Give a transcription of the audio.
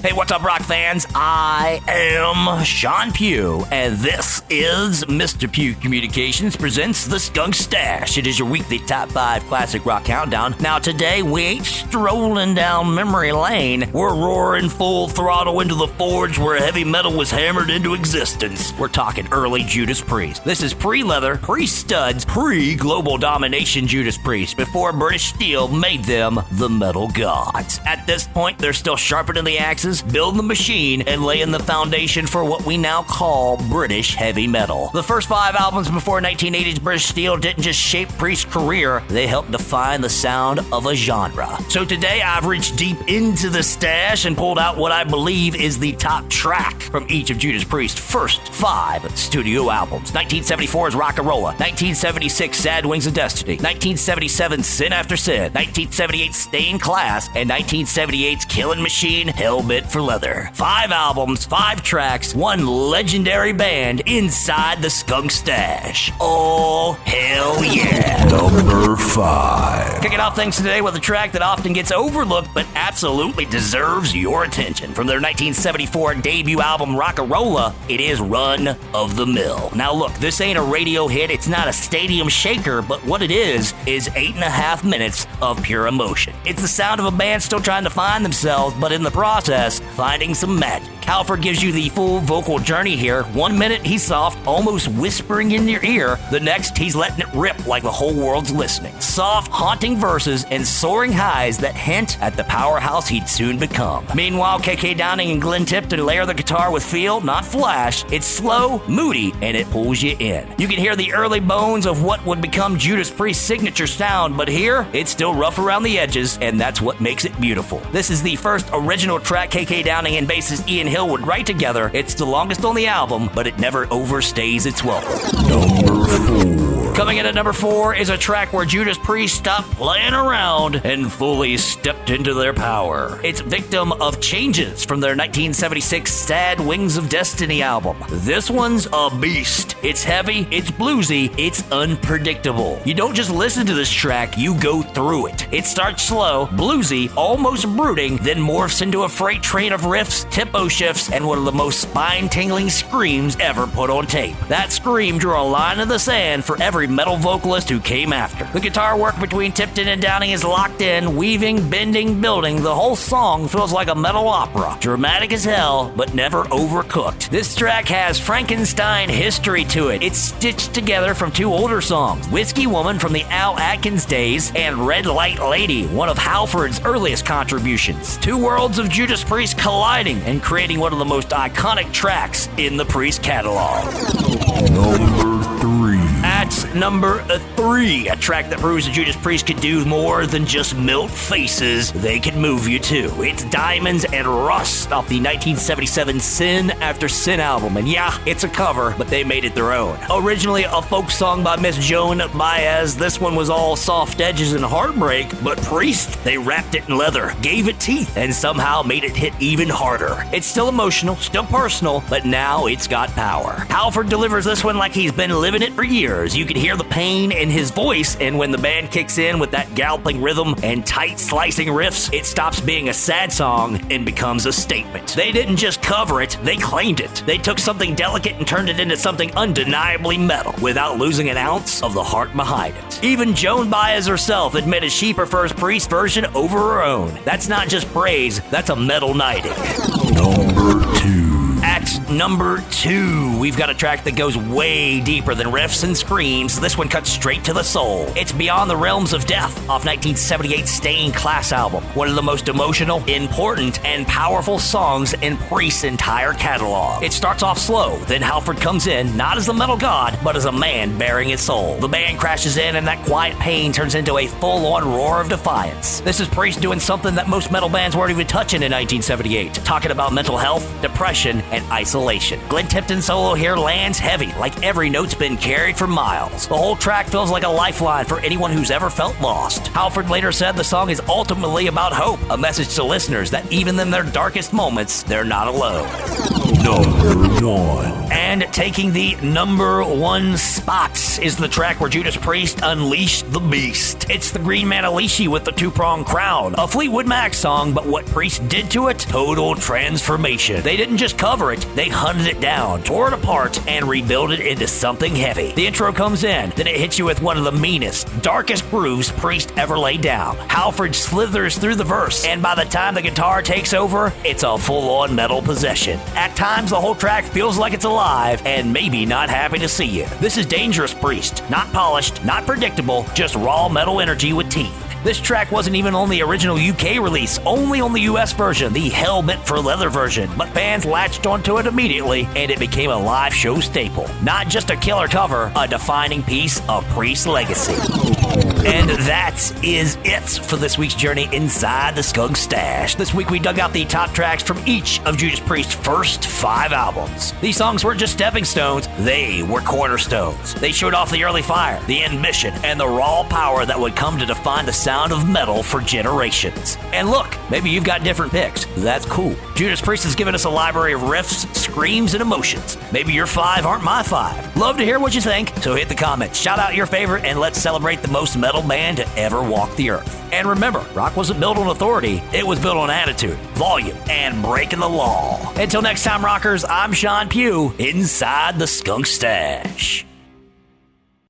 Hey, what's up, rock fans? I am Sean Pugh, and this is Mr. Pugh Communications presents the Skunk Stash. It is your weekly top 5 classic rock countdown. Now, today, we ain't strolling down memory lane. We're roaring full throttle into the forge where heavy metal was hammered into existence. We're talking early Judas Priest. This is pre-leather, pre-studs, pre-global domination Judas Priest, before British Steel made them the metal gods. At this point, they're still sharpening the axes, building the machine, and laying the foundation for what we now call British heavy metal. The first 5 albums before 1980's British Steel didn't just shape Priest's career, they helped define the sound of a genre. So today I've reached deep into the stash and pulled out what I believe is the top track from each of Judas Priest's first 5 studio albums. 1974's Rocka Rolla, 1976 Sad Wings of Destiny, 1977 Sin After Sin, 1978 Stained Class, and 1978's Killing Machine, Hellbent for Leather. 5 albums, 5 tracks, 1 legendary band inside the Skunk Stash. Oh, hell yeah. Number 5. Kicking off things today with a track that often gets overlooked but absolutely deserves your attention. From their 1974 debut album Rocka Rolla, it is Run of the Mill. Now look, this ain't a radio hit, it's not a stadium shaker, but what it is 8.5 minutes of pure emotion. It's the sound of a band still trying to find themselves, but in the process, finding some magic. Halford gives you the full vocal journey here. 1 minute he's soft, almost whispering in your ear. The next he's letting it rip like the whole world's listening. Soft, haunting verses and soaring highs that hint at the powerhouse he'd soon become. Meanwhile, a.k.a. Downing and Glenn Tipton layer the guitar with feel, not flash. It's slow, moody, and it pulls you in. You can hear the early bones of what would become Judas Priest's signature sound, but here, it's still rough around the edges, and that's what makes it beautiful. This is the first original track a.k.a. Downing and bassist Ian Hill would write together. It's the longest on the album, but it never overstays its welcome. Number 4. Coming in at number 4 is a track where Judas Priest stopped playing around and fully stepped into their power. It's Victim of Changes from their 1976 Sad Wings of Destiny album. This one's a beast. It's heavy, it's bluesy, it's unpredictable. You don't just listen to this track, you go through it. It starts slow, bluesy, almost brooding, then morphs into a freight train of riffs, tempo shifts, and one of the most spine-tingling screams ever put on tape. That scream drew a line in the sand for every metal vocalist who came after. The guitar work between Tipton and Downing is locked in, weaving, bending, building. The whole song feels like a metal opera. Dramatic as hell, but never overcooked. This track has Frankenstein history to it. It's stitched together from 2 older songs, Whiskey Woman from the Al Atkins days and Red Light Lady, one of Halford's earliest contributions. 2 worlds of Judas Priest colliding and creating one of the most iconic tracks in the Priest catalog. Number 3. At number 3, a track that proves that Judas Priest could do more than just melt faces. They can move you too. It's Diamonds and Rust off the 1977 Sin After Sin album. And yeah, it's a cover, but they made it their own. Originally a folk song by Miss Joan Baez, this one was all soft edges and heartbreak, but Priest, they wrapped it in leather, gave it teeth, and somehow made it hit even harder. It's still emotional, still personal, but now it's got power. Halford delivers this one like he's been living it for years. You can hear the pain in his voice, and when the band kicks in with that galloping rhythm and tight slicing riffs, it stops being a sad song and becomes a statement. They didn't just cover it, they claimed it. They took something delicate and turned it into something undeniably metal without losing an ounce of the heart behind it. Even Joan Baez herself admitted she prefers Priest's version over her own. That's not just praise, that's a metal knighting. Number 2. At number 2, we've got a track that goes way deeper than riffs and screams. This one cuts straight to the soul. It's Beyond the Realms of Death off 1978's Stained Class album. One of the most emotional, important, and powerful songs in Priest's entire catalog. It starts off slow, then Halford comes in, not as a metal god, but as a man bearing his soul. The band crashes in and that quiet pain turns into a full-on roar of defiance. This is Priest doing something that most metal bands weren't even touching in 1978. Talking about mental health, depression, depression and isolation. Glenn Tipton's solo here lands heavy, like every note's been carried for miles. The whole track feels like a lifeline for anyone who's ever felt lost. Halford later said the song is ultimately about hope, a message to listeners that even in their darkest moments, they're not alone. Number 1. And taking the number 1 spot is the track where Judas Priest unleashed the beast. It's the Green Manalishi with the two-pronged crown, a Fleetwood Mac song, but what Priest did to it? Total transformation. They didn't just cover it, they hunted it down, tore it apart, and rebuilt it into something heavy. The intro comes in, then it hits you with one of the meanest, darkest grooves Priest ever laid down. Halford slithers through the verse, and by the time the guitar takes over, it's a full-on metal possession. At times, the whole track feels like it's alive and maybe not happy to see you. This is Dangerous Priest. Not polished, not predictable, just raw metal energy with teeth. This track wasn't even on the original UK release, only on the US version, the Hell Meant for Leather version, but fans latched onto it immediately and it became a live show staple. Not just a killer cover, a defining piece of Priest's legacy. And that is it for this week's journey inside the Skunk Stash. This week we dug out the top tracks from each of Judas Priest's first 5 albums. These songs weren't just stepping stones, they were cornerstones. They showed off the early fire, the ambition, and the raw power that would come to define the sound of metal for generations. And look, maybe you've got different picks. That's cool. Judas Priest has given us a library of riffs, screams, and emotions. Maybe your 5 aren't my 5. Love to hear what you think, so hit the comments, shout out your favorite, and let's celebrate the most metal band to ever walk the earth. And remember, rock wasn't built on authority, it was built on attitude, volume, and breaking the law. Until next time, rockers, I'm Sean Pugh, inside the Skunk Stash.